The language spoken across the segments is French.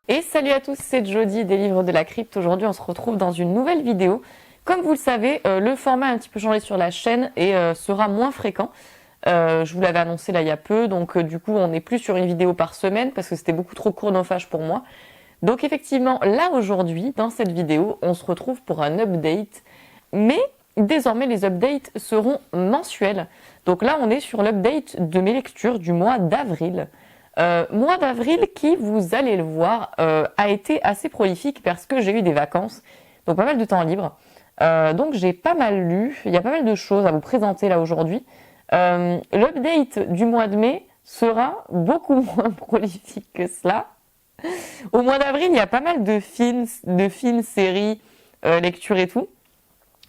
Et salut à tous, c'est Jody des Livres de la Crypte. Aujourd'hui, on se retrouve dans une nouvelle vidéo. Comme vous le savez, le format a un petit peu changé sur la chaîne et sera moins fréquent. Je vous l'avais annoncé là il y a peu, donc du coup, on n'est plus sur une vidéo par semaine parce que c'était beaucoup trop chronophage pour moi. Donc effectivement, là aujourd'hui, dans cette vidéo, on se retrouve pour un update, mais désormais les updates seront mensuels. Donc là, on est sur l'update de mes lectures du mois d'avril. Mois d'avril qui, vous allez le voir, a été assez prolifique parce que j'ai eu des vacances, donc pas mal de temps libre. Donc j'ai pas mal lu, il y a pas mal de choses à vous présenter là aujourd'hui. L'update du mois de mai sera beaucoup moins prolifique que cela. Au mois d'avril, il y a pas mal de films, séries, lectures et tout.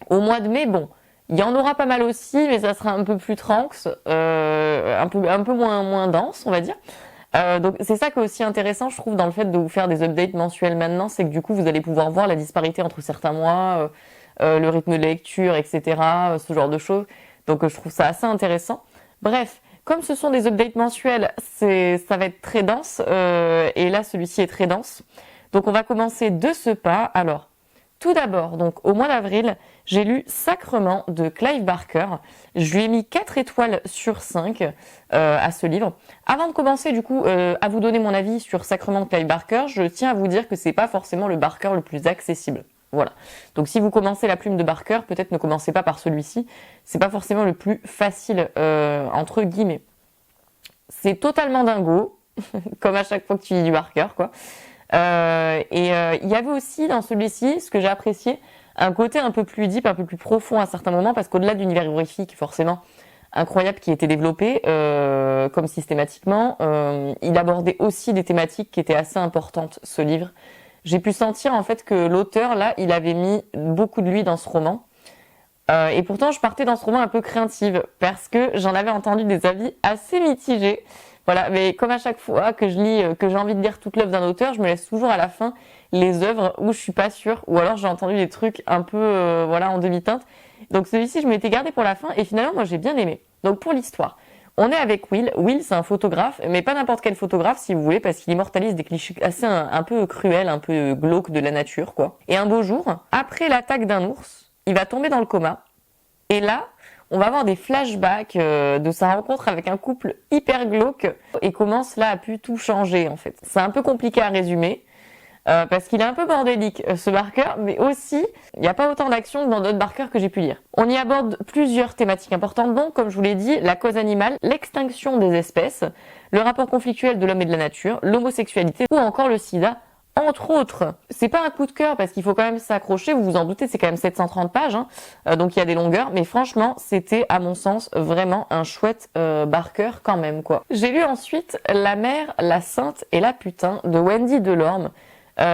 Au mois de mai, bon, il y en aura pas mal aussi, mais ça sera un peu plus tranx, un peu moins dense, on va dire. Donc c'est ça qui est aussi intéressant, je trouve, dans le fait de vous faire des updates mensuels maintenant, c'est que du coup vous allez pouvoir voir la disparité entre certains mois, le rythme de lecture, etc., ce genre de choses. Donc je trouve ça assez intéressant. Bref, comme ce sont des updates mensuels, ça va être très dense, et là celui-ci est très dense. Donc on va commencer de ce pas. Alors, tout d'abord, donc au mois d'avril, j'ai lu Sacrement de Clive Barker. Je lui ai mis 4 étoiles sur 5 à ce livre. Avant de commencer du coup à vous donner mon avis sur Sacrement de Clive Barker, je tiens à vous dire que c'est pas forcément le Barker le plus accessible. Voilà. Donc si vous commencez la plume de Barker, peut-être ne commencez pas par celui-ci. C'est pas forcément le plus facile entre guillemets. C'est totalement dingo, comme à chaque fois que tu lis du Barker, quoi. Il y avait aussi dans celui-ci, ce que j'ai apprécié, un côté un peu plus deep, un peu plus profond à certains moments, parce qu'au-delà de l'univers horrifique, forcément incroyable qui était développé, comme systématiquement, il abordait aussi des thématiques qui étaient assez importantes, ce livre. J'ai pu sentir en fait que l'auteur, là, il avait mis beaucoup de lui dans ce roman. Et pourtant, je partais dans ce roman un peu craintive, parce que j'en avais entendu des avis assez mitigés. Voilà, mais comme à chaque fois que je lis, que j'ai envie de lire toute l'œuvre d'un auteur, je me laisse toujours à la fin les œuvres où je suis pas sûre, ou alors j'ai entendu des trucs un peu, voilà, en demi-teinte. Donc celui-ci, je m'étais gardé pour la fin, et finalement, moi, j'ai bien aimé. Donc pour l'histoire, on est avec Will. Will, c'est un photographe, mais pas n'importe quel photographe, si vous voulez, parce qu'il immortalise des clichés assez un peu cruels, un peu glauques de la nature, quoi. Et un beau jour, après l'attaque d'un ours, il va tomber dans le coma, et là, on va avoir des flashbacks de sa rencontre avec un couple hyper glauque et comment cela a pu tout changer en fait. C'est un peu compliqué à résumer parce qu'il est un peu bordélique ce Barker, mais aussi il n'y a pas autant d'action que dans d'autres Barker que j'ai pu lire. On y aborde plusieurs thématiques importantes donc, comme je vous l'ai dit, la cause animale, l'extinction des espèces, le rapport conflictuel de l'homme et de la nature, l'homosexualité ou encore le sida. Entre autres, c'est pas un coup de cœur parce qu'il faut quand même s'accrocher, vous vous en doutez, c'est quand même 730 pages, hein, donc il y a des longueurs, mais franchement, c'était à mon sens vraiment un chouette Barker quand même, quoi. J'ai lu ensuite La mère, la sainte et la putain de Wendy Delorme.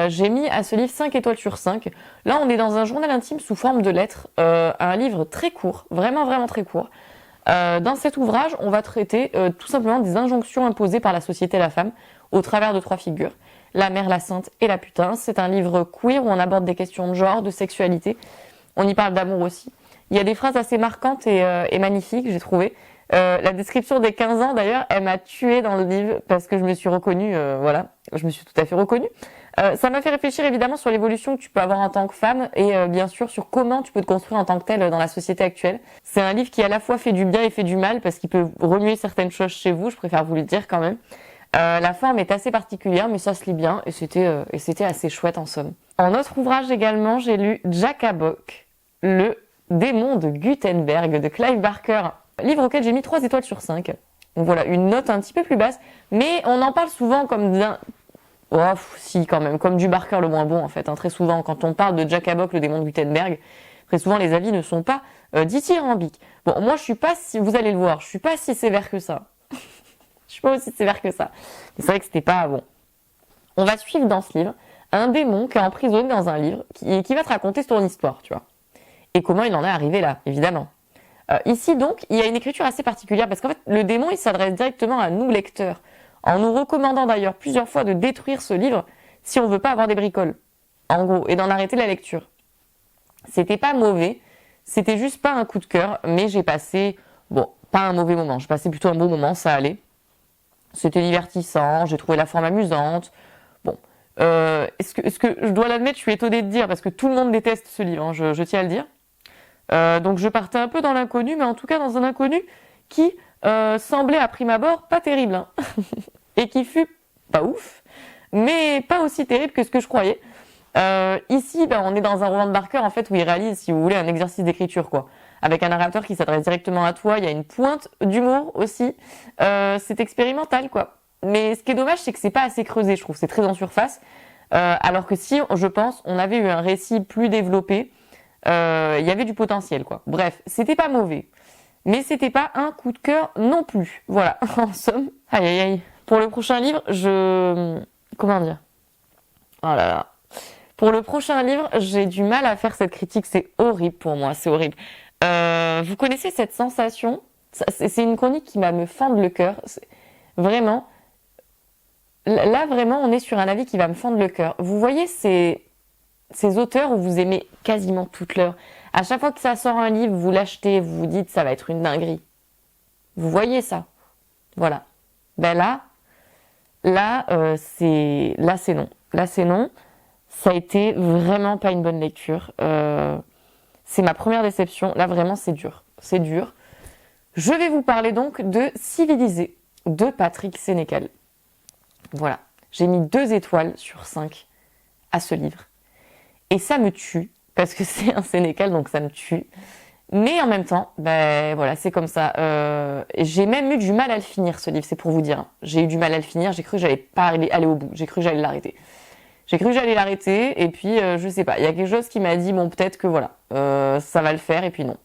J'ai mis à ce livre 5 étoiles sur 5. Là, on est dans un journal intime sous forme de lettres, un livre très court, vraiment très court. Dans cet ouvrage, on va traiter tout simplement des injonctions imposées par la société à la femme au travers de 3 figures. La mère, la sainte et la putain. C'est un livre queer où on aborde des questions de genre, de sexualité. On y parle d'amour aussi. Il y a des phrases assez marquantes et magnifiques, j'ai trouvé. La description des 15 ans, d'ailleurs, elle m'a tuée dans le livre parce que je me suis reconnue, voilà, je me suis tout à fait reconnue. Ça m'a fait réfléchir évidemment sur l'évolution que tu peux avoir en tant que femme et bien sûr sur comment tu peux te construire en tant que telle dans la société actuelle. C'est un livre qui à la fois fait du bien et fait du mal parce qu'il peut remuer certaines choses chez vous, je préfère vous le dire quand même. La forme est assez particulière, mais ça se lit bien et c'était assez chouette en somme. En autre ouvrage également, j'ai lu Jackaboc, le démon de Gutenberg de Clive Barker, livre auquel j'ai mis 3 étoiles sur 5. Donc voilà, une note un petit peu plus basse, mais on en parle souvent comme d'un... Oh, si quand même, comme du Barker le moins bon en fait, hein, très souvent quand on parle de Jackaboc, le démon de Gutenberg, très souvent les avis ne sont pas dithyrambiques. Bon, moi je suis pas si, vous allez le voir, je suis pas si sévère que ça. Je suis pas aussi sévère que ça. Mais c'est vrai que c'était pas bon. On va suivre dans ce livre un démon qui est emprisonné dans un livre qui va te raconter son histoire, tu vois. Et comment il en est arrivé là, évidemment. Ici donc, il y a une écriture assez particulière parce qu'en fait, le démon, il s'adresse directement à nous lecteurs, en nous recommandant d'ailleurs plusieurs fois de détruire ce livre si on veut pas avoir des bricoles, en gros, et d'en arrêter la lecture. C'était pas mauvais, c'était juste pas un coup de cœur, mais j'ai passé, bon, pas un mauvais moment, j'ai passé plutôt un bon moment, ça allait. C'était divertissant, j'ai trouvé la forme amusante. Bon, Est-ce que je dois l'admettre, je suis étonnée de dire, parce que tout le monde déteste ce livre, hein, je tiens à le dire. Donc je partais un peu dans l'inconnu, mais en tout cas dans un inconnu qui semblait à prime abord pas terrible, hein. Et qui fut pas ouf, mais pas aussi terrible que ce que je croyais. Ici, ben, on est dans un roman de Barker en fait où il réalise, si vous voulez, un exercice d'écriture quoi, avec un narrateur qui s'adresse directement à toi. Il y a une pointe d'humour aussi. C'est expérimental quoi. Mais ce qui est dommage, c'est que c'est pas assez creusé, je trouve. C'est très en surface. Alors que si, je pense, on avait eu un récit plus développé, il y avait du potentiel quoi. Bref, c'était pas mauvais, mais c'était pas un coup de cœur non plus. Voilà, en somme. Aïe aïe aïe. Pour le prochain livre, comment dire? Oh là là. Pour le prochain livre, j'ai du mal à faire cette critique. C'est horrible pour moi, c'est horrible. Vous connaissez cette sensation? C'est une chronique qui va me fendre le cœur. Vraiment. Là, vraiment, on est sur un avis qui va me fendre le cœur. Vous voyez ces auteurs où vous aimez quasiment toute l'heure. À chaque fois que ça sort un livre, vous l'achetez, vous vous dites ça va être une dinguerie. Vous voyez ça? Voilà. Ben là, c'est non. Là, c'est non. Ça a été vraiment pas une bonne lecture. C'est ma première déception. Là, vraiment, c'est dur. C'est dur. Je vais vous parler donc de Civilisé de Patrick Sénécal. Voilà. J'ai mis 2 étoiles sur 5 à ce livre. Et ça me tue, parce que c'est un Sénécal, donc ça me tue. Mais en même temps, ben voilà, c'est comme ça. J'ai même eu du mal à le finir, ce livre, c'est pour vous dire, hein. J'ai eu du mal à le finir, j'ai cru que j'allais pas aller au bout, j'ai cru que j'allais l'arrêter. J'ai cru que j'allais l'arrêter, et puis je sais pas, il y a quelque chose qui m'a dit, bon peut-être que voilà, ça va le faire, et puis non.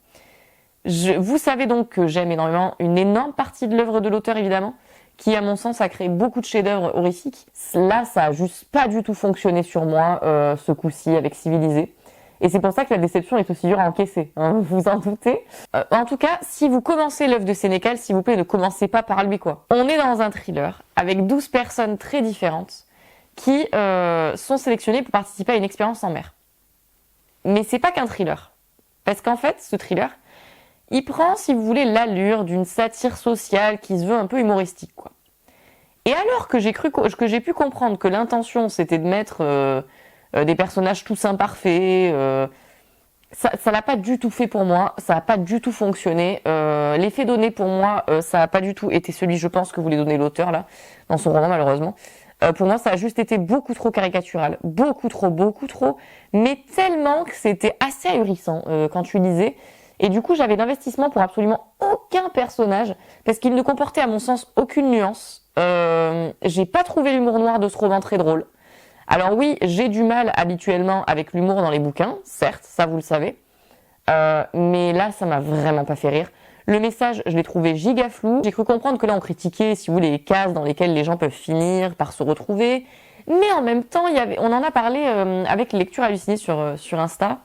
Vous savez donc que j'aime énormément une énorme partie de l'œuvre de l'auteur, évidemment, qui à mon sens a créé beaucoup de chefs-d'œuvre horrifiques. Là, ça a juste pas du tout fonctionné sur moi, ce coup-ci, avec Civilisé. Et c'est pour ça que la déception est aussi dure à encaisser, hein, vous en doutez. En tout cas, si vous commencez l'œuvre de Sénécal, s'il vous plaît, ne commencez pas par lui, quoi. On est dans un thriller avec 12 personnes très différentes qui sont sélectionnées pour participer à une expérience en mer. Mais c'est pas qu'un thriller. Parce qu'en fait, ce thriller, il prend, si vous voulez, l'allure d'une satire sociale qui se veut un peu humoristique, quoi. Et alors que j'ai pu comprendre que l'intention, c'était de mettre des personnages tous imparfaits, ça l'a pas du tout fait pour moi, ça n'a pas du tout fonctionné. L'effet donné pour moi, ça n'a pas du tout été celui, je pense, que voulait donner l'auteur là, dans son roman malheureusement. Pour moi, ça a juste été beaucoup trop caricatural, beaucoup trop, mais tellement que c'était assez ahurissant quand tu lisais. Et du coup, j'avais d'investissement pour absolument aucun personnage, parce qu'il ne comportait à mon sens aucune nuance. J'ai pas trouvé l'humour noir de ce roman très drôle. Alors oui, j'ai du mal habituellement avec l'humour dans les bouquins, certes, ça vous le savez. Mais là, ça m'a vraiment pas fait rire. Le message, je l'ai trouvé giga flou. J'ai cru comprendre que là, on critiquait, si vous voulez, les cases dans lesquelles les gens peuvent finir par se retrouver. Mais en même temps, on en a parlé avec Lecture hallucinée sur Insta.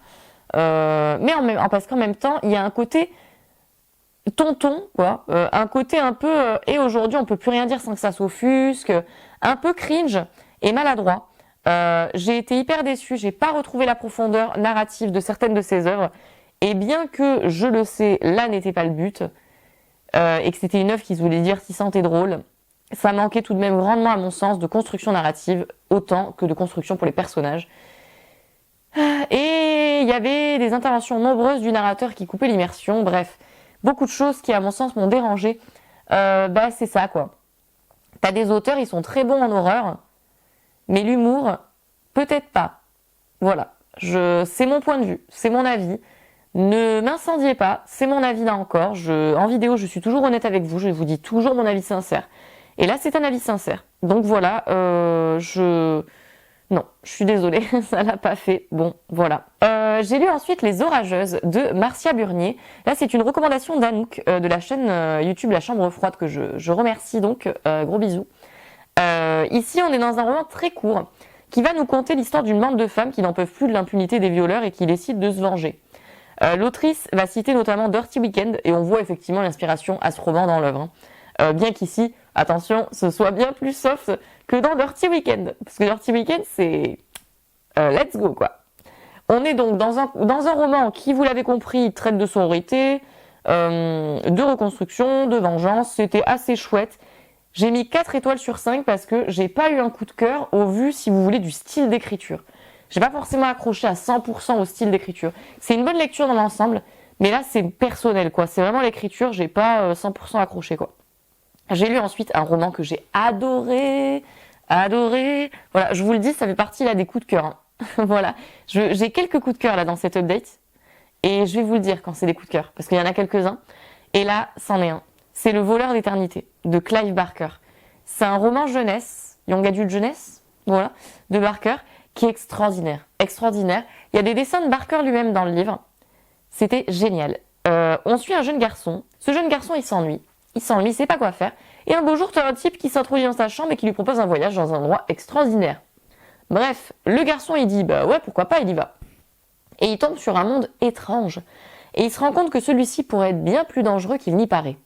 Parce qu'en même temps, il y a un côté tonton, quoi. Un côté un peu, et aujourd'hui, on peut plus rien dire sans que ça s'offusque. Un peu cringe et maladroit. J'ai été hyper déçue, j'ai pas retrouvé la profondeur narrative de certaines de ses œuvres, et bien que je le sais, là n'était pas le but, et que c'était une œuvre qui se voulait divertissante et drôle, ça manquait tout de même grandement à mon sens de construction narrative, autant que de construction pour les personnages. Et il y avait des interventions nombreuses du narrateur qui coupaient l'immersion, bref, beaucoup de choses qui à mon sens m'ont dérangé. C'est ça quoi. T'as des auteurs, ils sont très bons en horreur, mais l'humour, peut-être pas. Voilà. C'est mon point de vue, c'est mon avis. Ne m'incendiez pas, c'est mon avis là encore. En vidéo, je suis toujours honnête avec vous, je vous dis toujours mon avis sincère. Et là, c'est un avis sincère. Donc voilà, non, je suis désolée, ça l'a pas fait. Bon, voilà. J'ai lu ensuite Les Orageuses de Marcia Burnier. Là, c'est une recommandation d'Anouk de la chaîne YouTube La Chambre Froide que je remercie donc. Gros bisous. Ici, on est dans un roman très court qui va nous conter l'histoire d'une bande de femmes qui n'en peuvent plus de l'impunité des violeurs et qui décident de se venger. L'autrice va citer notamment Dirty Weekend et on voit effectivement l'inspiration à ce roman dans l'œuvre. Bien qu'ici, attention, ce soit bien plus soft que dans Dirty Weekend. Parce que Dirty Weekend, c'est let's go quoi. On est donc dans un roman qui, vous l'avez compris, traite de sororité, de reconstruction, de vengeance. C'était assez chouette. J'ai mis 4 étoiles sur 5 parce que j'ai pas eu un coup de cœur au vu, si vous voulez, du style d'écriture. J'ai pas forcément accroché à 100% au style d'écriture. C'est une bonne lecture dans l'ensemble, mais là c'est personnel quoi. C'est vraiment l'écriture, j'ai pas 100% accroché quoi. J'ai lu ensuite un roman que j'ai adoré. Voilà, je vous le dis, ça fait partie là des coups de cœur. Hein. Voilà, j'ai quelques coups de cœur là dans cette update et je vais vous le dire quand c'est des coups de cœur parce qu'il y en a quelques-uns. Et là, c'en est un. C'est Le voleur d'éternité de Clive Barker. C'est un roman jeunesse, young adulte jeunesse, voilà, de Barker, qui est extraordinaire. Extraordinaire. Il y a des dessins de Barker lui-même dans le livre. C'était génial. On suit un jeune garçon. Ce jeune garçon, il s'ennuie. Il sait pas quoi faire. Et un beau jour, tu as un type qui s'introduit dans sa chambre et qui lui propose un voyage dans un endroit extraordinaire. Bref, le garçon, il dit, bah ouais, pourquoi pas, il y va. Et il tombe sur un monde étrange. Et il se rend compte que celui-ci pourrait être bien plus dangereux qu'il n'y paraît.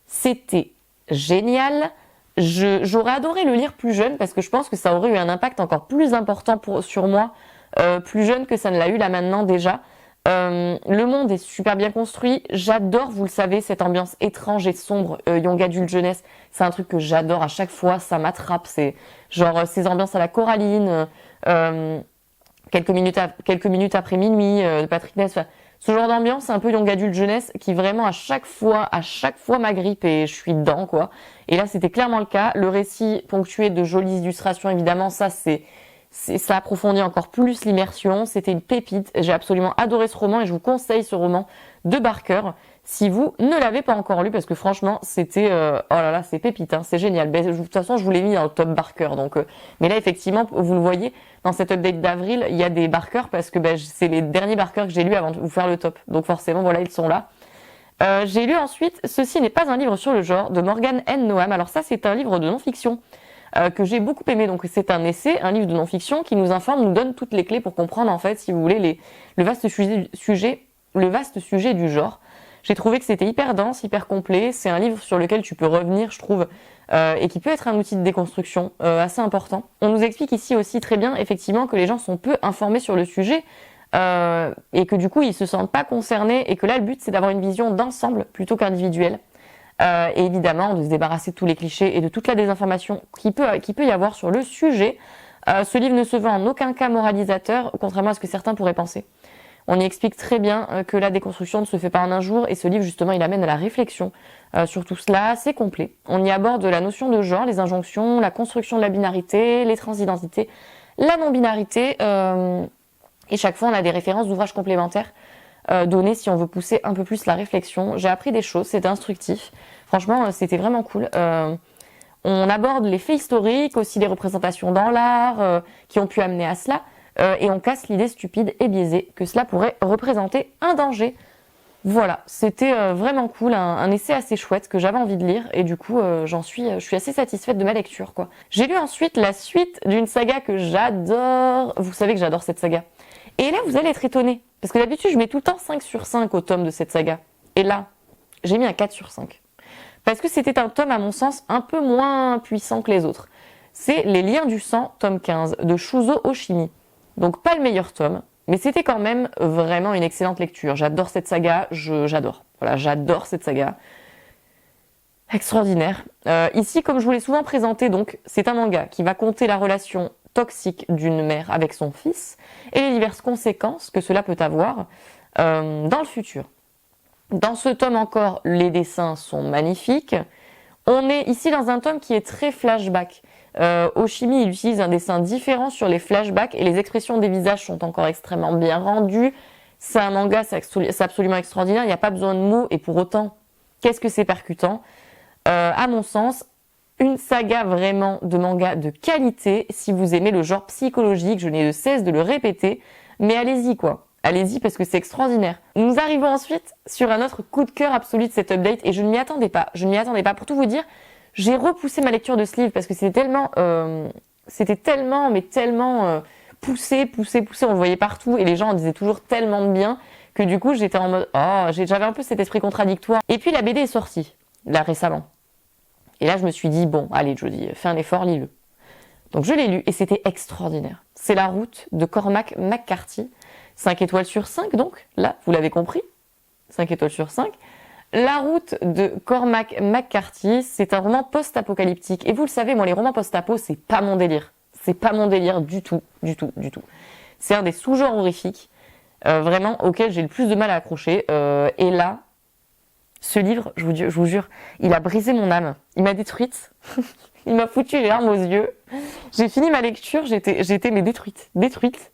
C'était génial. J'aurais adoré le lire plus jeune parce que je pense que ça aurait eu un impact encore plus important sur moi, plus jeune que ça ne l'a eu là maintenant déjà. Le monde est super bien construit. J'adore, vous le savez, cette ambiance étrange et sombre, young adulte jeunesse. C'est un truc que j'adore à chaque fois, ça m'attrape. C'est genre ces ambiances à la Coraline, quelques minutes après minuit, de Patrick Ness. Enfin, ce genre d'ambiance, c'est un peu young adulte jeunesse qui vraiment à chaque fois m'agrippe et je suis dedans quoi. Et là, c'était clairement le cas. Le récit ponctué de jolies illustrations, évidemment, ça approfondit encore plus l'immersion. C'était une pépite. J'ai absolument adoré ce roman et je vous conseille ce roman de Barker si vous ne l'avez pas encore lu parce que franchement, c'était oh là là, c'est pépite, hein, c'est génial. De toute façon, je vous l'ai mis dans le top Barker. Donc, mais là, effectivement, vous le voyez dans cette update d'avril, il y a des Barker parce que c'est les derniers Barker que j'ai lus avant de vous faire le top. Donc forcément, voilà, ils sont là. J'ai lu ensuite Ceci n'est pas un livre sur le genre de Morgan N. Noam. Alors ça, c'est un livre de non-fiction. Que j'ai beaucoup aimé. Donc c'est un essai, un livre de non-fiction qui nous informe, nous donne toutes les clés pour comprendre en fait, si vous voulez, le vaste sujet du genre. J'ai trouvé que c'était hyper dense, hyper complet. C'est un livre sur lequel tu peux revenir, je trouve, et qui peut être un outil de déconstruction assez important. On nous explique ici aussi très bien, effectivement, que les gens sont peu informés sur le sujet et que du coup ils se sentent pas concernés et que là le but c'est d'avoir une vision d'ensemble plutôt qu'individuelle. Et évidemment de se débarrasser de tous les clichés et de toute la désinformation qui peut y avoir sur le sujet. Ce livre ne se veut en aucun cas moralisateur, contrairement à ce que certains pourraient penser. On y explique très bien que la déconstruction ne se fait pas en un jour et ce livre justement il amène à la réflexion sur tout cela, c'est complet. On y aborde la notion de genre, les injonctions, la construction de la binarité, les transidentités, la non-binarité et chaque fois on a des références d'ouvrages complémentaires données si on veut pousser un peu plus la réflexion. J'ai appris des choses, c'était instructif. Franchement, c'était vraiment cool. On aborde les faits historiques, aussi les représentations dans l'art qui ont pu amener à cela. Et on casse l'idée stupide et biaisée que cela pourrait représenter un danger. Voilà, c'était vraiment cool, un essai assez chouette que j'avais envie de lire et du coup je suis assez satisfaite de ma lecture quoi. J'ai lu ensuite la suite d'une saga que j'adore. Vous savez que j'adore cette saga. Et là vous allez être étonnés parce que d'habitude je mets tout le temps 5 sur 5 au tome de cette saga. Et là, j'ai mis un 4 sur 5. Parce que c'était un tome à mon sens un peu moins puissant que les autres. C'est Les Liens du sang, tome 15 de Shuzo Oshimi. Donc pas le meilleur tome, mais c'était quand même vraiment une excellente lecture. J'adore cette saga, j'adore. Voilà, j'adore cette saga. Extraordinaire. Ici, comme je vous l'ai souvent présenté, donc, c'est un manga qui va conter la relation toxique d'une mère avec son fils et les diverses conséquences que cela peut avoir dans le futur. Dans ce tome encore, les dessins sont magnifiques. On est ici dans un tome qui est très flashback. Oshimi, il utilise un dessin différent sur les flashbacks et les expressions des visages sont encore extrêmement bien rendues. C'est un manga, c'est absolument extraordinaire. Il n'y a pas besoin de mots et pour autant, qu'est-ce que c'est percutant. À mon sens, une saga vraiment de manga de qualité. Si vous aimez le genre psychologique, je n'ai de cesse de le répéter, mais allez-y quoi. Allez-y parce que c'est extraordinaire. Nous arrivons ensuite sur un autre coup de cœur absolu de cette update et je ne m'y attendais pas. Pour tout vous dire, j'ai repoussé ma lecture de ce livre parce que c'était tellement poussé, on le voyait partout et les gens en disaient toujours tellement de bien que du coup j'étais en mode j'avais un peu cet esprit contradictoire. Et puis la BD est sortie là récemment. Et là je me suis dit bon allez Jodie, fais un effort, lis-le. Donc je l'ai lu et c'était extraordinaire. C'est La Route de Cormac McCarthy. 5 étoiles sur 5 donc, là, vous l'avez compris. 5 étoiles sur 5. La route de Cormac McCarthy, c'est un roman post-apocalyptique. Et vous le savez, moi, les romans post-apo, c'est pas mon délire. C'est pas mon délire du tout, du tout, du tout. C'est un des sous-genres horrifiques, vraiment, auquel j'ai le plus de mal à accrocher. Et là, ce livre, je vous jure, il a brisé mon âme. Il m'a détruite. Il m'a foutu les larmes aux yeux. J'ai fini ma lecture, j'étais mais détruite.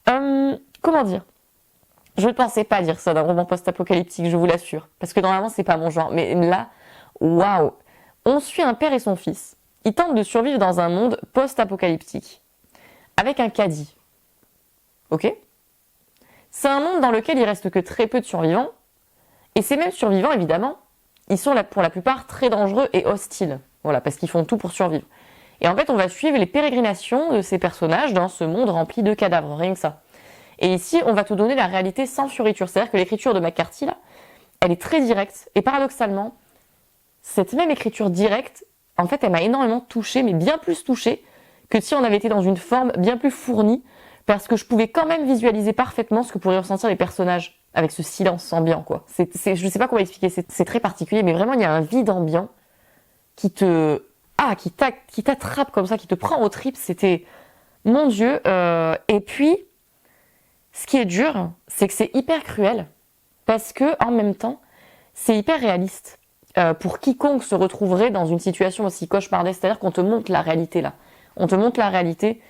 Comment dire? Je ne pensais pas dire ça d'un roman post-apocalyptique, je vous l'assure. Parce que normalement, c'est pas mon genre. Mais là, waouh! On suit un père et son fils. Ils tentent de survivre dans un monde post-apocalyptique. Avec un caddie. Ok? C'est un monde dans lequel il reste que très peu de survivants. Et ces mêmes survivants, évidemment, ils sont là, pour la plupart très dangereux et hostiles. Voilà, parce qu'ils font tout pour survivre. Et en fait, on va suivre les pérégrinations de ces personnages dans ce monde rempli de cadavres, rien que ça. Et ici, on va te donner la réalité sans fioriture. C'est-à-dire que l'écriture de McCarthy, là, elle est très directe. Et paradoxalement, cette même écriture directe, en fait, elle m'a énormément touchée, mais bien plus touchée que si on avait été dans une forme bien plus fournie, parce que je pouvais quand même visualiser parfaitement ce que pourraient ressentir les personnages avec ce silence ambiant, quoi. Je sais pas comment expliquer, c'est très particulier, mais vraiment, il y a un vide ambiant qui t'attrape comme ça, qui te prend aux tripes. C'était, mon Dieu. Et puis, ce qui est dur, c'est que c'est hyper cruel, parce que en même temps, c'est hyper réaliste. Pour quiconque se retrouverait dans une situation aussi cauchemardesque, c'est-à-dire qu'on te montre la réalité là. On te montre la réalité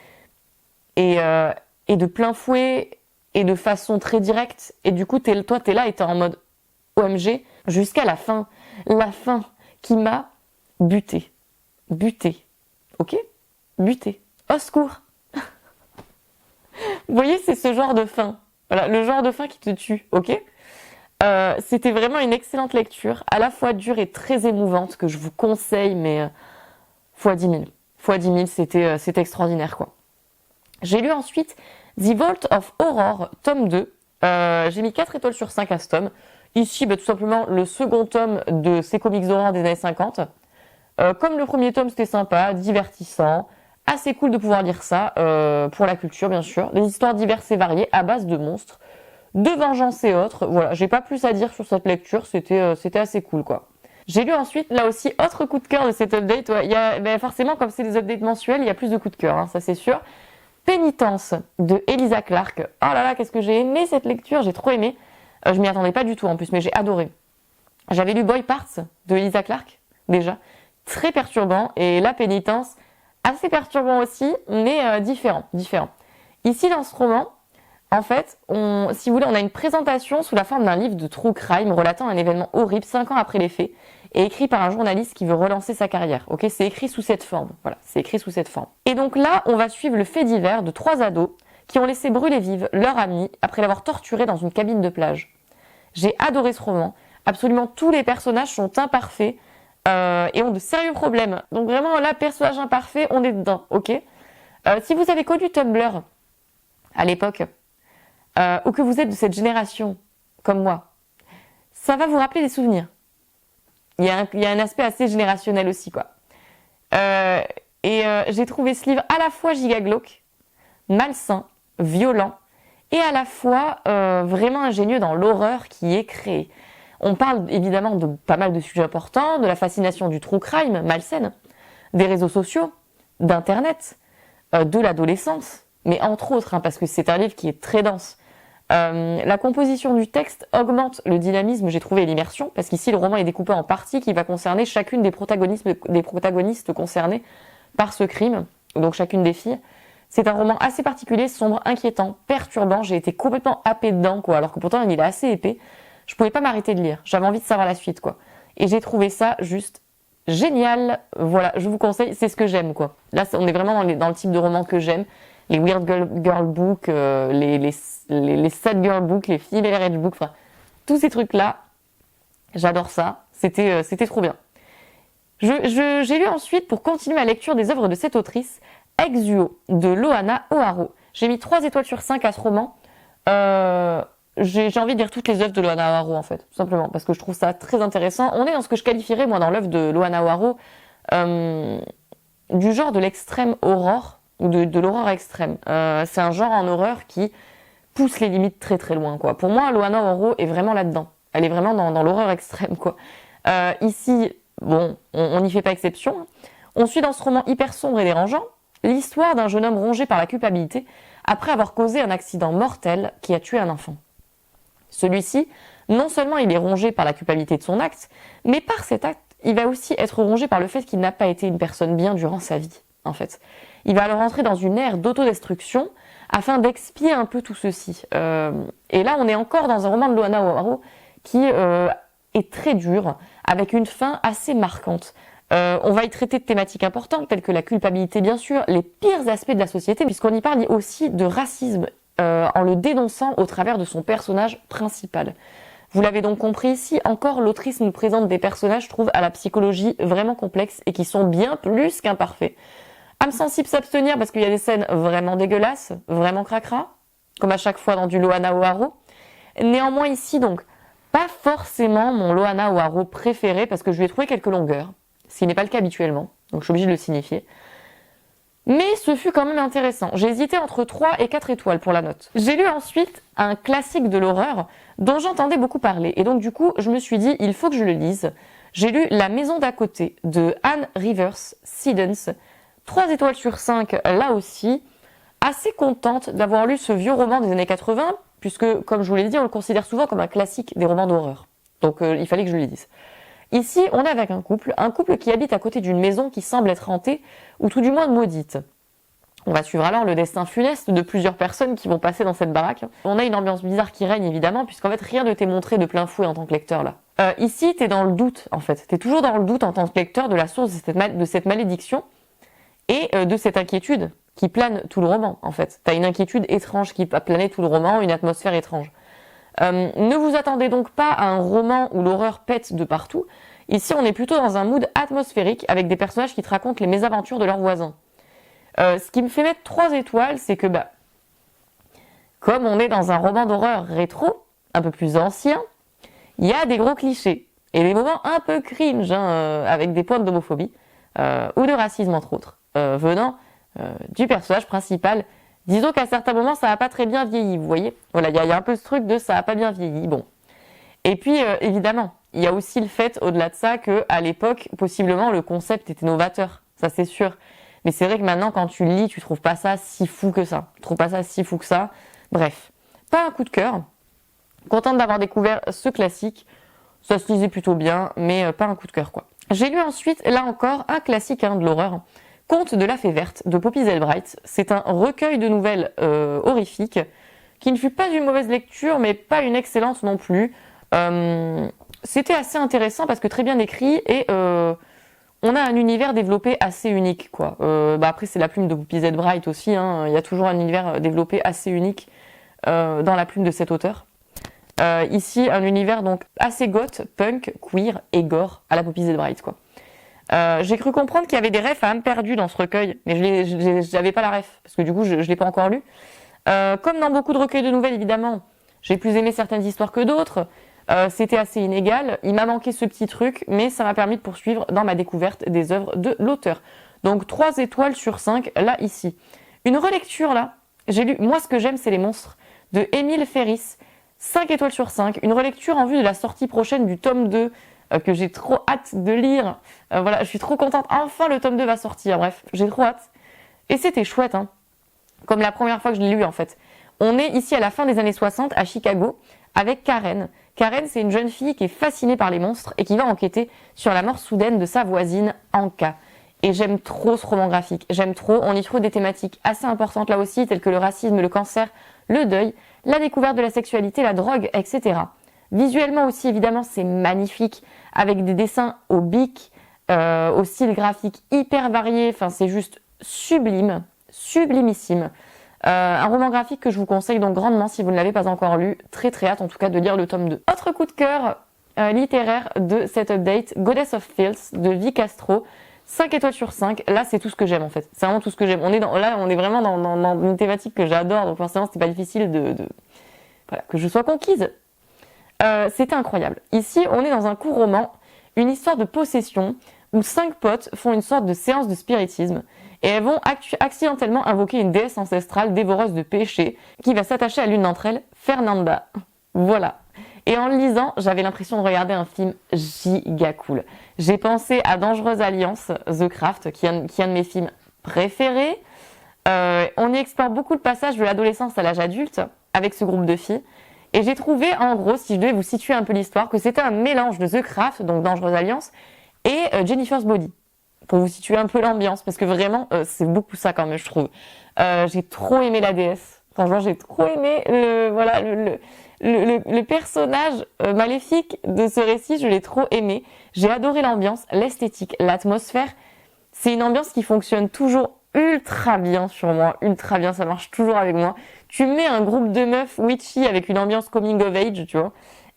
et de plein fouet et de façon très directe. Et du coup, toi, t'es là et t'es en mode OMG jusqu'à la fin. La fin qui m'a buté. Ok? Buté. Au secours. Vous voyez, c'est ce genre de fin. Voilà, le genre de fin qui te tue, ok? C'était vraiment une excellente lecture, à la fois dure et très émouvante, que je vous conseille, mais fois 10 000. Fois 10 000, c'était extraordinaire, quoi. J'ai lu ensuite The Vault of Horror, tome 2. J'ai mis 4 étoiles sur 5 à ce tome. Ici, tout simplement, le second tome de ces comics d'horreur des années 50. Comme le premier tome, c'était sympa, divertissant. Assez cool de pouvoir lire ça, pour la culture bien sûr. Des histoires diverses et variées à base de monstres, de vengeance et autres. Voilà, j'ai pas plus à dire sur cette lecture, c'était assez cool quoi. J'ai lu ensuite, là aussi, autre coup de cœur de cet update. Ouais, forcément, comme c'est des updates mensuels, il y a plus de coups de cœur, hein, ça c'est sûr. Pénitence de Elisa Clark. Oh là là, qu'est-ce que j'ai aimé cette lecture, j'ai trop aimé. Je m'y attendais pas du tout en plus, mais j'ai adoré. J'avais lu Boy Parts de Elisa Clark, déjà. Très perturbant, et la Pénitence, assez perturbant aussi, mais différent. Ici, dans ce roman, en fait, si vous voulez, on a une présentation sous la forme d'un livre de true crime relatant un événement horrible 5 ans après les faits et écrit par un journaliste qui veut relancer sa carrière. Ok, c'est écrit sous cette forme. Voilà, c'est écrit sous cette forme. Et donc là, on va suivre le fait divers de 3 ados qui ont laissé brûler vive leur ami après l'avoir torturé dans une cabine de plage. J'ai adoré ce roman. Absolument tous les personnages sont imparfaits. Et ont de sérieux problèmes. Donc vraiment, là, personnage imparfait, on est dedans, ok? Si vous avez connu Tumblr à l'époque, ou que vous êtes de cette génération, comme moi, ça va vous rappeler des souvenirs. Il y a un aspect assez générationnel aussi, quoi. J'ai trouvé ce livre à la fois giga glauque, malsain, violent, et à la fois vraiment ingénieux dans l'horreur qui est créée. On parle évidemment de pas mal de sujets importants, de la fascination du true crime malsaine, des réseaux sociaux, d'internet, de l'adolescence, mais entre autres, parce que c'est un livre qui est très dense. La composition du texte augmente le dynamisme, j'ai trouvé, et l'immersion, parce qu'ici le roman est découpé en parties qui va concerner chacune des protagonistes concernés par ce crime, donc chacune des filles. C'est un roman assez particulier, sombre, inquiétant, perturbant, j'ai été complètement happée dedans, quoi, alors que pourtant il est assez épais. Je pouvais pas m'arrêter de lire. J'avais envie de savoir la suite, quoi. Et j'ai trouvé ça juste génial. Voilà, je vous conseille, c'est ce que j'aime, quoi. Là, on est vraiment dans le type de roman que j'aime. Les weird girl books, les sad girl books, les female rage books, enfin, tous ces trucs-là, j'adore ça. C'était trop bien. J'ai lu ensuite, pour continuer ma lecture des œuvres de cette autrice, Exuo, de Loana O'Haro. J'ai mis 3 étoiles sur 5 à ce roman. J'ai envie de lire toutes les œuvres de Loana O'Haro, en fait, tout simplement, parce que je trouve ça très intéressant. On est dans ce que je qualifierais, moi, dans l'œuvre de Loana O'Haro, du genre de l'extrême horreur, ou de l'horreur extrême. C'est un genre en horreur qui pousse les limites très très loin, quoi. Pour moi, Loana O'Haro est vraiment là-dedans. Elle est vraiment dans l'horreur extrême, quoi. Ici, bon, on n'y fait pas exception. On suit dans ce roman hyper sombre et dérangeant l'histoire d'un jeune homme rongé par la culpabilité après avoir causé un accident mortel qui a tué un enfant. Celui-ci, non seulement il est rongé par la culpabilité de son acte, mais par cet acte, il va aussi être rongé par le fait qu'il n'a pas été une personne bien durant sa vie, en fait. Il va alors entrer dans une ère d'autodestruction afin d'expier un peu tout ceci. Et là, on est encore dans un roman de Loana O'Haro qui est très dur, avec une fin assez marquante. On va y traiter de thématiques importantes, telles que la culpabilité, bien sûr, les pires aspects de la société, puisqu'on y parle aussi de racisme, en le dénonçant au travers de son personnage principal. Vous l'avez donc compris ici, encore l'autrice nous présente des personnages, je trouve, à la psychologie vraiment complexe et qui sont bien plus qu'imparfaits. Âme sensible s'abstenir parce qu'il y a des scènes vraiment dégueulasses, vraiment cracra, comme à chaque fois dans du Loana O'Haro. Néanmoins ici, donc, pas forcément mon Loana O'Haro préféré parce que je lui ai trouvé quelques longueurs, ce qui n'est pas le cas habituellement, donc je suis obligée de le signifier. Mais ce fut quand même intéressant. J'ai hésité entre 3 et 4 étoiles pour la note. J'ai lu ensuite un classique de l'horreur dont j'entendais beaucoup parler. Et donc du coup, je me suis dit, il faut que je le lise. J'ai lu La maison d'à côté de Anne Rivers Siddons. 3 étoiles sur 5 là aussi. Assez contente d'avoir lu ce vieux roman des années 80, puisque comme je vous l'ai dit, on le considère souvent comme un classique des romans d'horreur. Donc il fallait que je le lise. Ici, on est avec un couple qui habite à côté d'une maison qui semble être hantée, ou tout du moins maudite. On va suivre alors le destin funeste de plusieurs personnes qui vont passer dans cette baraque. On a une ambiance bizarre qui règne évidemment, puisqu'en fait rien ne t'est montré de plein fouet en tant que lecteur là. Ici, t'es dans le doute en fait. T'es toujours dans le doute en tant que lecteur de la source de cette malédiction et de cette inquiétude qui plane tout le roman en fait. T'as une inquiétude étrange qui va planer tout le roman, une atmosphère étrange. Ne vous attendez donc pas à un roman où l'horreur pète de partout. Ici, on est plutôt dans un mood atmosphérique avec des personnages qui te racontent les mésaventures de leurs voisins. Ce qui me fait mettre 3 étoiles, c'est que comme on est dans un roman d'horreur rétro, un peu plus ancien, il y a des gros clichés et des moments un peu cringe, avec des pointes d'homophobie ou de racisme entre autres, venant du personnage principal. Disons qu'à certains moments, ça n'a pas très bien vieilli, vous voyez. Voilà, il y a un peu ce truc de ça n'a pas bien vieilli. Bon. Et puis, évidemment, il y a aussi le fait, au-delà de ça, que à l'époque, possiblement, le concept était novateur. Ça, c'est sûr. Mais c'est vrai que maintenant, quand tu le lis, tu trouves pas ça si fou que ça. Tu trouves pas ça si fou que ça. Bref, pas un coup de cœur. Contente d'avoir découvert ce classique. Ça se lisait plutôt bien, mais pas un coup de cœur, quoi. J'ai lu ensuite, là encore, un classique de l'horreur. Conte de la Fée Verte de Poppy Zellbright. C'est un recueil de nouvelles horrifiques qui ne fut pas une mauvaise lecture, mais pas une excellente non plus. C'était assez intéressant parce que très bien écrit et on a un univers développé assez unique, quoi. Après, c'est la plume de Poppy Zellbright aussi. Il y a toujours un univers développé assez unique dans la plume de cet auteur. Ici, un univers donc assez goth, punk, queer et gore à la Poppy Zellbright, quoi. J'ai cru comprendre qu'il y avait des refs à âme perdue dans ce recueil, mais j'avais pas la ref, parce que du coup, je l'ai pas encore lu. Comme dans beaucoup de recueils de nouvelles, évidemment, j'ai plus aimé certaines histoires que d'autres. C'était assez inégal. Il m'a manqué ce petit truc, mais ça m'a permis de poursuivre dans ma découverte des œuvres de l'auteur. Donc 3 étoiles sur 5, là, ici. Une relecture, là. J'ai lu Moi, ce que j'aime, c'est les monstres, de Émile Ferris. 5 étoiles sur 5. Une relecture en vue de la sortie prochaine du tome 2, que j'ai trop hâte de lire. Voilà, je suis trop contente. Enfin, le tome 2 va sortir. Bref, j'ai trop hâte. Et c'était chouette, comme la première fois que je l'ai lu, en fait. On est ici à la fin des années 60, à Chicago, avec Karen. Karen, c'est une jeune fille qui est fascinée par les monstres et qui va enquêter sur la mort soudaine de sa voisine, Anka. Et j'aime trop ce roman graphique. J'aime trop. On y trouve des thématiques assez importantes là aussi, telles que le racisme, le cancer, le deuil, la découverte de la sexualité, la drogue, etc. Visuellement aussi, évidemment, c'est magnifique, avec des dessins au bic, au style graphique hyper varié. Enfin, c'est juste sublime, sublimissime. Un roman graphique que je vous conseille donc grandement si vous ne l'avez pas encore lu. Très très hâte en tout cas de lire le tome 2. Autre coup de cœur littéraire de cet update, Goddess of Filth de Vi Castro. 5 étoiles sur 5. Là, c'est tout ce que j'aime en fait. C'est vraiment tout ce que j'aime. On est vraiment dans une thématique que j'adore. Donc forcément, c'était pas difficile voilà, que je sois conquise. C'était incroyable. Ici, on est dans un court roman, une histoire de possession où 5 potes font une sorte de séance de spiritisme et elles vont accidentellement invoquer une déesse ancestrale dévoreuse de péchés qui va s'attacher à l'une d'entre elles, Fernanda. Voilà. Et en le lisant, j'avais l'impression de regarder un film giga cool. J'ai pensé à Dangereuse Alliance, The Craft, qui est un de mes films préférés. On y explore beaucoup le passage de l'adolescence à l'âge adulte avec ce groupe de filles. Et j'ai trouvé, en gros, si je devais vous situer un peu l'histoire, que c'était un mélange de The Craft, donc Dangereuse Alliance, et Jennifer's Body. Pour vous situer un peu l'ambiance, parce que vraiment, c'est beaucoup ça quand même, je trouve. J'ai trop aimé la déesse. Franchement, j'ai trop aimé le personnage maléfique de ce récit, je l'ai trop aimé. J'ai adoré l'ambiance, l'esthétique, l'atmosphère. C'est une ambiance qui fonctionne toujours ultra bien sur moi, ultra bien, ça marche toujours avec moi. Tu mets un groupe de meufs witchy avec une ambiance coming of age, tu vois,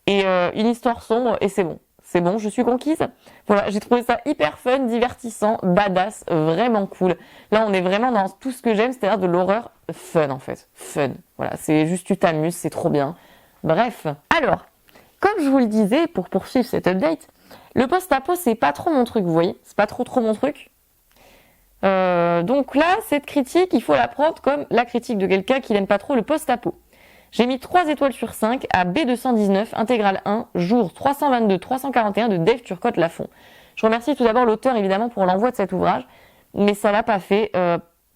et une histoire sombre, et c'est bon. C'est bon, je suis conquise. Voilà, j'ai trouvé ça hyper fun, divertissant, badass, vraiment cool. Là, on est vraiment dans tout ce que j'aime, c'est-à-dire de l'horreur fun, en fait. Fun. Voilà, c'est juste tu t'amuses, c'est trop bien. Bref. Alors, comme je vous le disais, pour poursuivre cette update, le post-apo, c'est pas trop mon truc, vous voyez. C'est pas trop mon truc. Donc là, cette critique, il faut la prendre comme la critique de quelqu'un qui n'aime pas trop le post-apo. J'ai mis 3 étoiles sur 5 à B219, intégrale 1, jour 322-341 de Dave Turcotte-Lafont. Je remercie tout d'abord l'auteur, évidemment, pour l'envoi de cet ouvrage, mais ça l'a pas fait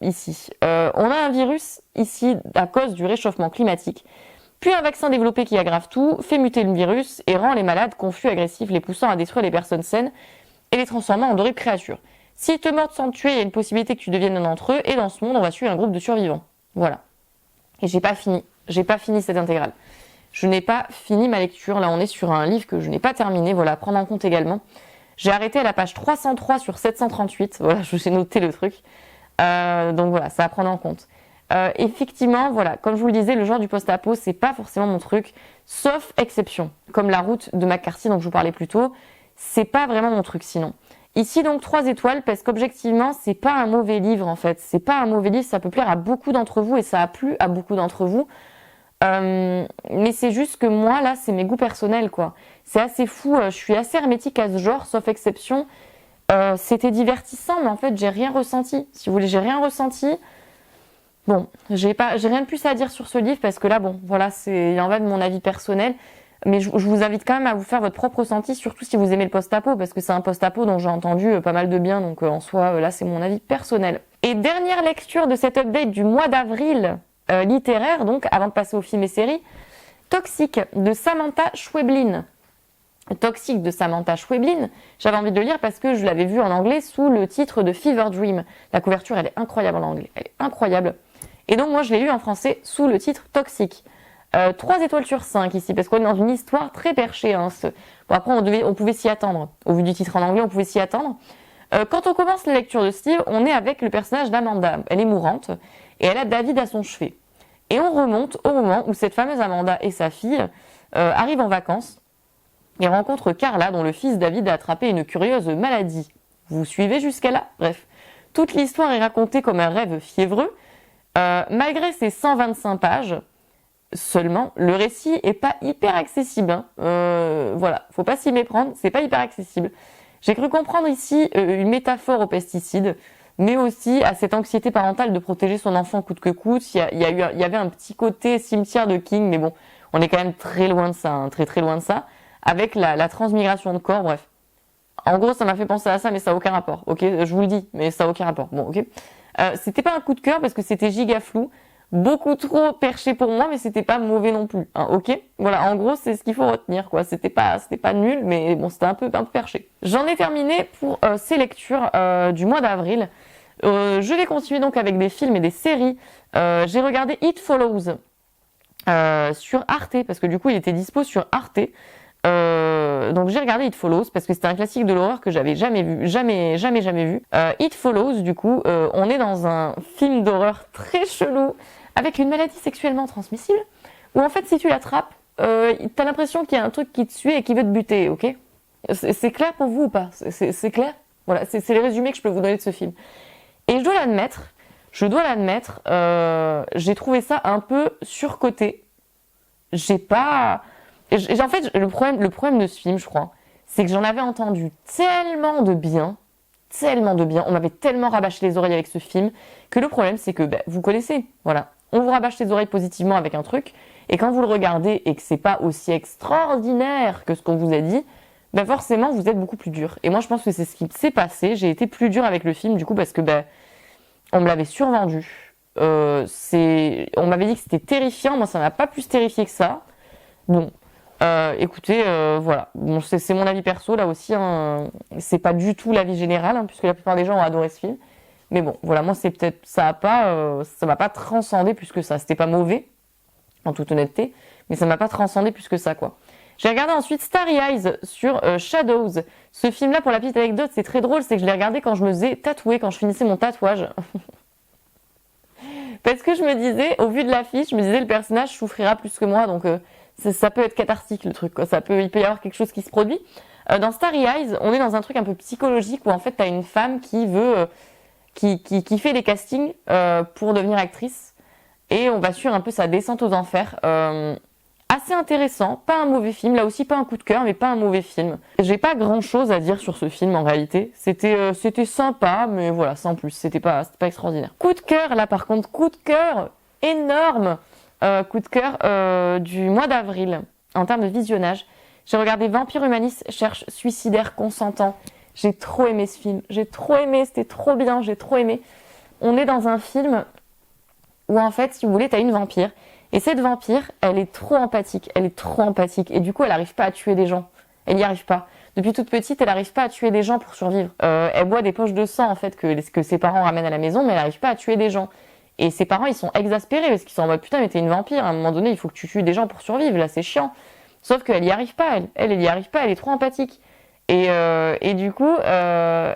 ici. On a un virus ici à cause du réchauffement climatique, puis un vaccin développé qui aggrave tout, fait muter le virus et rend les malades confus, agressifs, les poussant à détruire les personnes saines et les transformant en d'horribles créatures. S'ils te mordent sans te tuer, il y a une possibilité que tu deviennes un d'entre eux, et dans ce monde, on va suivre un groupe de survivants. Voilà. Et j'ai pas fini cette intégrale. Je n'ai pas fini ma lecture. Là, on est sur un livre que je n'ai pas terminé. Voilà, à prendre en compte également. J'ai arrêté à la page 303 sur 738. Voilà, je j'ai noté le truc. Donc voilà, ça à prendre en compte. Effectivement, voilà, comme je vous le disais, le genre du post-apo, c'est pas forcément mon truc, sauf exception, comme La Route de McCarthy dont je vous parlais plus tôt. C'est pas vraiment mon truc sinon. Ici donc 3 étoiles parce qu'objectivement c'est pas un mauvais livre en fait, c'est pas un mauvais livre, ça peut plaire à beaucoup d'entre vous et ça a plu à beaucoup d'entre vous. Mais c'est juste que moi là c'est mes goûts personnels quoi. C'est assez fou, je suis assez hermétique à ce genre sauf exception. C'était divertissant mais en fait j'ai rien ressenti. Si vous voulez j'ai rien ressenti. Bon, j'ai rien de plus à dire sur ce livre parce que là bon voilà il en va de mon avis personnel. Mais je vous invite quand même à vous faire votre propre ressenti, surtout si vous aimez le post-apo, parce que c'est un post-apo dont j'ai entendu pas mal de bien, donc en soi, là, c'est mon avis personnel. Et dernière lecture de cette update du mois d'avril littéraire, donc, avant de passer aux films et séries, Toxic de Samantha Schweblin. Toxic de Samantha Schweblin, j'avais envie de le lire parce que je l'avais vu en anglais sous le titre de Fever Dream. La couverture, elle est incroyable en anglais, elle est incroyable. Et donc, moi, je l'ai lu en français sous le titre Toxic. 3 étoiles sur 5 ici, parce qu'on est dans une histoire très perchée. Hein, Bon, après, on pouvait s'y attendre. Au vu du titre en anglais, on pouvait s'y attendre. Quand on commence la lecture de ce livre, on est avec le personnage d'Amanda. Elle est mourante et elle a David à son chevet. Et on remonte au moment où cette fameuse Amanda et sa fille arrivent en vacances et rencontrent Carla, dont le fils David a attrapé une curieuse maladie. Vous suivez jusqu'à là? Bref, toute l'histoire est racontée comme un rêve fiévreux. Malgré ses 125 pages, seulement, le récit est pas hyper accessible. Hein. Voilà, faut pas s'y méprendre, c'est pas hyper accessible. J'ai cru comprendre ici une métaphore aux pesticides, mais aussi à cette anxiété parentale de protéger son enfant coûte que coûte. Il y avait un petit côté cimetière de King, mais bon, on est quand même très loin de ça, hein, très très loin de ça, avec la transmigration de corps, bref. En gros, ça m'a fait penser à ça, mais ça n'a aucun rapport, ok? Je vous le dis, mais ça n'a aucun rapport. Bon, ok. C'était pas un coup de cœur parce que c'était giga flou. Beaucoup trop perché pour moi, mais c'était pas mauvais non plus, hein, ok? Voilà, en gros, c'est ce qu'il faut retenir, quoi. C'était pas nul, mais bon, c'était un peu perché. J'en ai terminé pour ces lectures du mois d'avril. Je vais continuer donc avec des films et des séries. J'ai regardé It Follows sur Arte, parce que du coup, il était dispo sur Arte. Donc j'ai regardé It Follows parce que c'était un classique de l'horreur que j'avais jamais vu. It Follows, du coup, on est dans un film d'horreur très chelou avec une maladie sexuellement transmissible où en fait si tu l'attrapes, t'as l'impression qu'il y a un truc qui te suit et qui veut te buter, ok? C'est clair pour vous ou pas? C'est clair? Voilà, c'est les résumés que je peux vous donner de ce film. Et je dois l'admettre, j'ai trouvé ça un peu surcoté. En fait, le problème de ce film, je crois, c'est que j'en avais entendu tellement de bien, on m'avait tellement rabâché les oreilles avec ce film, que le problème, c'est que, vous connaissez, voilà. On vous rabâche les oreilles positivement avec un truc, Et quand vous le regardez et que c'est pas aussi extraordinaire que ce qu'on vous a dit, ben forcément vous êtes beaucoup plus dur. Et moi je pense que c'est ce qui s'est passé. J'ai été plus dur avec le film du coup parce que on me l'avait survendu. On m'avait dit que c'était terrifiant. Moi ça m'a pas plus terrifié que ça. Bon. Écoutez, voilà. Bon, c'est mon avis perso là aussi. Hein. C'est pas du tout l'avis général, hein, puisque la plupart des gens ont adoré ce film. Mais bon, voilà, moi c'est peut-être ça m'a pas transcendé plus que ça. C'était pas mauvais, en toute honnêteté, mais ça m'a pas transcendé plus que ça, quoi. J'ai regardé ensuite Starry Eyes sur Shadows. Ce film-là, pour la petite anecdote, c'est très drôle, c'est que je l'ai regardé quand je me faisais tatouer, quand je finissais mon tatouage. Parce que je me disais, au vu de l'affiche, je me disais le personnage souffrira plus que moi, donc ça peut être cathartique le truc, quoi. Il peut y avoir quelque chose qui se produit. Dans Starry Eyes, on est dans un truc un peu psychologique où en fait t'as une femme qui veut, qui fait des castings pour devenir actrice et on va suivre un peu sa descente aux enfers. Assez intéressant, pas un mauvais film, là aussi pas un coup de cœur, mais pas un mauvais film. J'ai pas grand chose à dire sur ce film en réalité. C'était sympa, mais voilà, sans plus. C'était pas extraordinaire. Coup de cœur, là par contre, coup de cœur énorme. Coup de cœur du mois d'avril en termes de visionnage. J'ai regardé Vampire Humaniste cherche suicidaire consentant. J'ai trop aimé ce film. J'ai trop aimé, c'était trop bien, j'ai trop aimé. On est dans un film où en fait, si vous voulez, t'as une vampire. Et cette vampire, elle est trop empathique. Elle est trop empathique. Et du coup, elle n'arrive pas à tuer des gens. Elle n'y arrive pas. Depuis toute petite, elle n'arrive pas à tuer des gens pour survivre. Elle boit des poches de sang en fait que ses parents ramènent à la maison, mais elle n'arrive pas à tuer des gens. Et ses parents, ils sont exaspérés parce qu'ils sont en mode putain, mais t'es une vampire. À un moment donné, il faut que tu tues des gens pour survivre. Là, c'est chiant. Sauf qu'elle y arrive pas. Elle y arrive pas. Elle est trop empathique. Et du coup, elle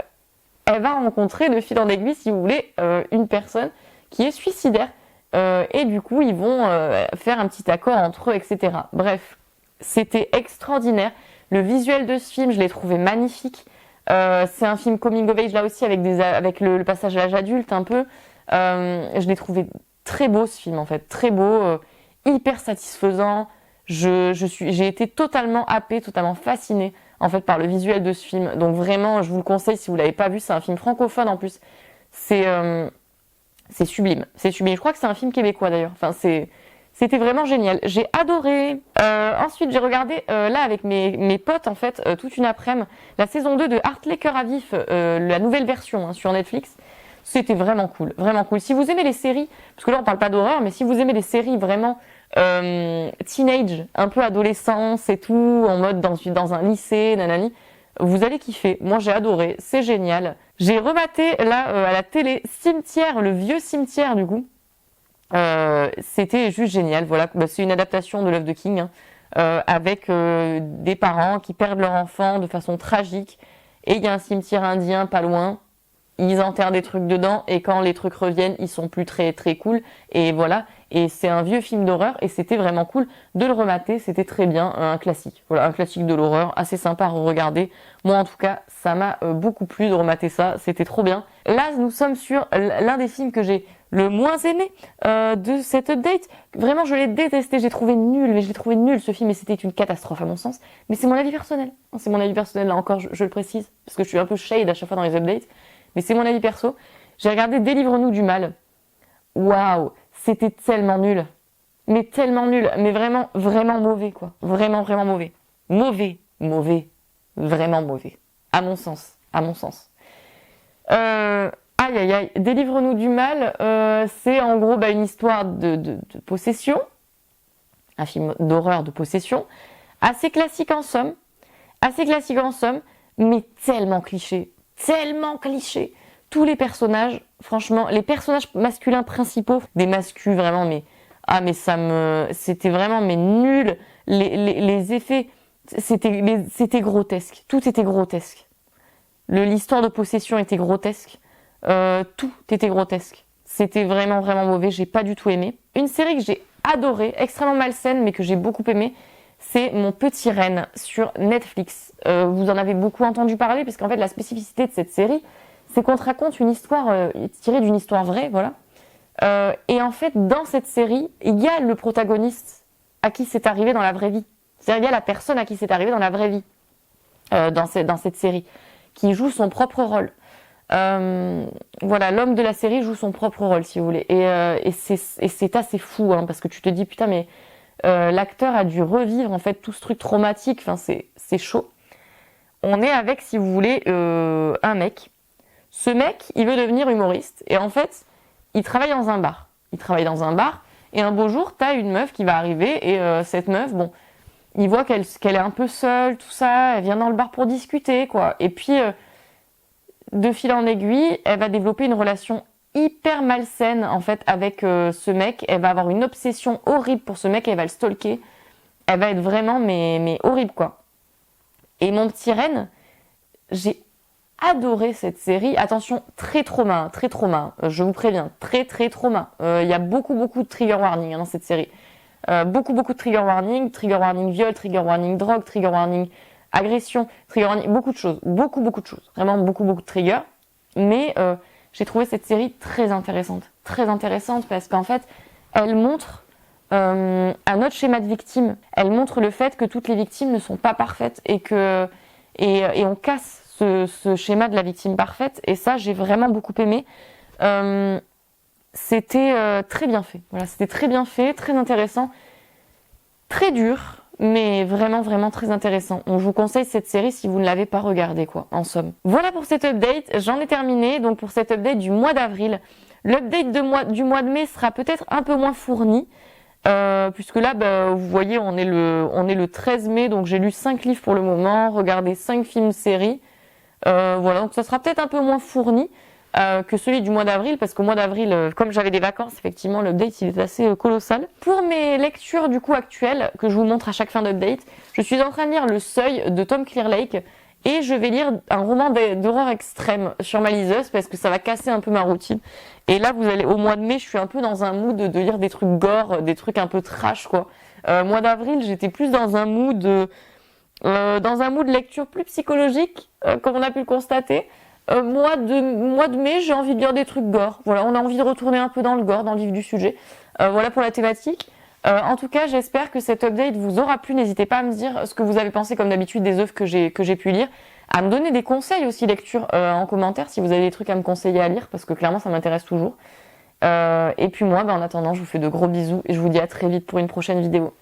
va rencontrer de fil en aiguille, si vous voulez, une personne qui est suicidaire. Et du coup, ils vont faire un petit accord entre eux, etc. Bref, c'était extraordinaire. Le visuel de ce film, je l'ai trouvé magnifique. C'est un film coming of age là aussi avec le passage à l'âge adulte un peu. Je l'ai trouvé très beau ce film en fait, très beau, hyper satisfaisant. J'ai été totalement happée, totalement fascinée en fait par le visuel de ce film. Donc vraiment, je vous le conseille si vous l'avez pas vu. C'est un film francophone en plus. C'est sublime, c'est sublime. Je crois que c'est un film québécois d'ailleurs. Enfin, c'était vraiment génial. J'ai adoré. Ensuite, j'ai regardé là avec mes potes en fait toute une après-midi la saison 2 de Hartley Cœur à vif, la nouvelle version hein, sur Netflix. C'était vraiment cool, vraiment cool. Si vous aimez les séries, parce que là on parle pas d'horreur, mais si vous aimez les séries vraiment teenage, un peu adolescence et tout, en mode dans un lycée, nanani, vous allez kiffer. Moi j'ai adoré, c'est génial. J'ai rematé là à la télé Cimetière, le vieux cimetière du coup. C'était juste génial. Voilà, c'est une adaptation de l'œuvre de King hein, avec des parents qui perdent leur enfant de façon tragique et il y a un cimetière indien pas loin. Ils enterrent des trucs dedans et quand les trucs reviennent, ils sont plus très très cool et voilà. Et c'est un vieux film d'horreur et c'était vraiment cool de le remater. C'était très bien, un classique. Voilà, un classique de l'horreur, assez sympa à regarder. Moi en tout cas, ça m'a beaucoup plu de remater ça. C'était trop bien. Là, nous sommes sur l'un des films que j'ai le moins aimé de cette update. Vraiment, je l'ai détesté. J'ai trouvé nul, mais je l'ai trouvé nul ce film et c'était une catastrophe à mon sens. Mais c'est mon avis personnel. C'est mon avis personnel là encore, je le précise parce que je suis un peu shade à chaque fois dans les updates. Mais c'est mon avis perso. J'ai regardé Délivre-nous du mal. Waouh, c'était tellement nul. Mais tellement nul. Mais vraiment, vraiment mauvais, quoi. Vraiment, vraiment mauvais. Mauvais, mauvais. Vraiment mauvais. À mon sens. À mon sens. Aïe, aïe, aïe. Délivre-nous du mal, c'est en gros une histoire de possession. Un film d'horreur de possession. Assez classique en somme. Assez classique en somme. Mais tellement cliché. Tellement cliché. Tous les personnages, franchement, les personnages masculins principaux, des masculins vraiment, c'était vraiment nul. Les effets, c'était grotesque. Tout était grotesque. L'histoire de possession était grotesque. Tout était grotesque. C'était vraiment, vraiment mauvais. J'ai pas du tout aimé. Une série que j'ai adorée, extrêmement malsaine, mais que j'ai beaucoup aimée, c'est Mon Petit Renne sur Netflix. Vous en avez beaucoup entendu parler parce qu'en fait la spécificité de cette série, c'est qu'on te raconte une histoire tirée d'une histoire vraie, voilà. Et en fait dans cette série, il y a le protagoniste à qui c'est arrivé dans la vraie vie. C'est-à-dire il y a la personne à qui c'est arrivé dans la vraie vie dans cette série, qui joue son propre rôle. Voilà, l'homme de la série joue son propre rôle si vous voulez. Et c'est assez fou hein, parce que tu te dis putain mais L'acteur a dû revivre en fait tout ce truc traumatique. Enfin, c'est chaud. On est avec, si vous voulez, un mec. Ce mec, il veut devenir humoriste. Et en fait, il travaille dans un bar. Il travaille dans un bar. Et un beau jour, t'as une meuf qui va arriver. Et cette meuf, bon, il voit qu'elle est un peu seule, tout ça. Elle vient dans le bar pour discuter, quoi. Et puis, de fil en aiguille, elle va développer une relation hyper malsaine, en fait, avec ce mec. Elle va avoir une obsession horrible pour ce mec. Elle va le stalker. Elle va être vraiment, mais horrible, quoi. Et mon petit Ren, j'ai adoré cette série. Attention, très trauma, je vous préviens, très trauma. Il y a beaucoup de trigger warning dans cette série. Beaucoup de trigger warning viol, trigger warning drogue, trigger warning agression, trigger warning, beaucoup de choses, vraiment beaucoup de triggers. Mais j'ai trouvé cette série très intéressante parce qu'en fait, elle montre un autre schéma de victime. Elle montre le fait que toutes les victimes ne sont pas parfaites et on casse ce schéma de la victime parfaite. Et ça, j'ai vraiment beaucoup aimé. C'était très bien fait. Voilà, c'était très bien fait, très intéressant, très dur, mais vraiment très intéressant. Donc, je vous conseille cette série si vous ne l'avez pas regardée, quoi, en somme. Voilà pour cette update. J'en ai terminé. Donc, pour cette update du mois d'avril, l'update du mois de mai sera peut-être un peu moins fournie. Puisque là, vous voyez, on est le 13 mai, donc j'ai lu 5 livres pour le moment, regardé 5 films séries. Voilà, donc ça sera peut-être un peu moins fourni que celui du mois d'avril, parce qu'au mois d'avril, comme j'avais des vacances, effectivement, l'update il est assez colossal. Pour mes lectures du coup actuelles, que je vous montre à chaque fin d'update, je suis en train de lire Le Seuil de Tom Clearlake, et je vais lire un roman d'horreur extrême sur ma liseuse, parce que ça va casser un peu ma routine. Et là, au mois de mai, je suis un peu dans un mood de lire des trucs gore, des trucs un peu trash, quoi. Mois d'avril, j'étais plus dans un mood lecture plus psychologique, comme on a pu le constater. Mois de mai, j'ai envie de lire des trucs gore. Voilà, on a envie de retourner un peu dans le gore, dans le vif du sujet. Voilà pour la thématique. En tout cas, j'espère que cette update vous aura plu. N'hésitez pas à me dire ce que vous avez pensé, comme d'habitude, des œuvres que j'ai pu lire. À me donner des conseils aussi lecture en commentaire si vous avez des trucs à me conseiller à lire, parce que clairement, ça m'intéresse toujours. Et puis moi, en attendant, je vous fais de gros bisous et je vous dis à très vite pour une prochaine vidéo.